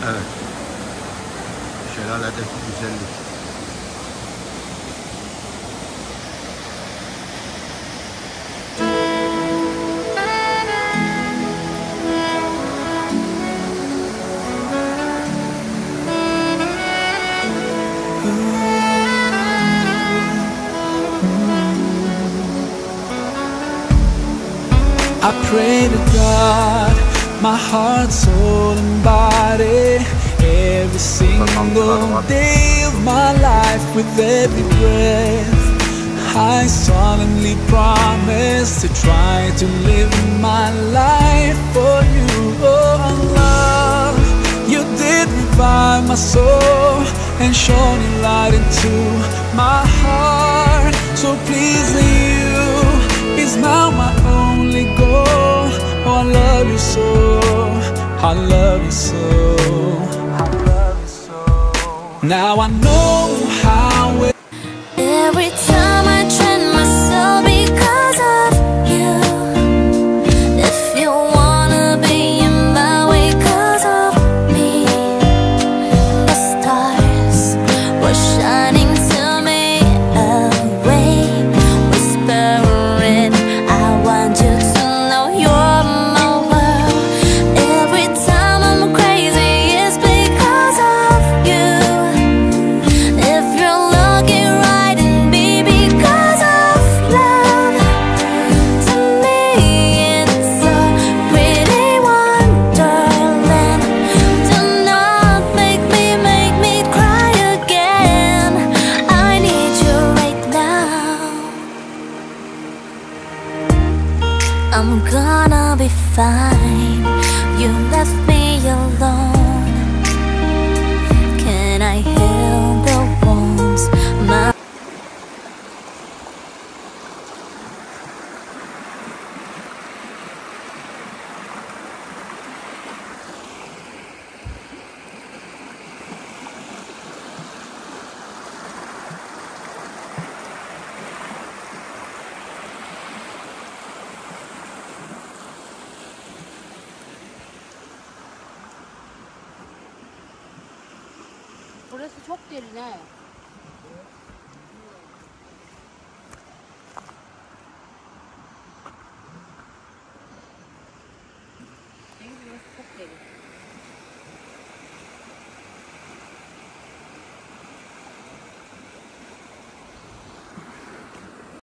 Evet. Şelaledeki güzellik. I pray to God, my heart, soul and body, every single day of my life, with every breath I solemnly promise to try to live my life for you. Oh Allah, you did revive my soul and shone your light into my heart. So pleasing you is now my only goal. Oh, I love you so, I love you so, I love you so. Now I know how it. Every time I train myself because of you. If you wanna be in my way 'cause of me, the stars were shining to me away, whispering, I want you to know you're my world. Every time I'm crazy, it's because of you. If you're looking right and be because of love, to me it's a pretty wonderland. Do not make me cry again. I need you right now. I'm gonna be fine. You left me alone. Can I heal the wounds? My Burası çok derin he.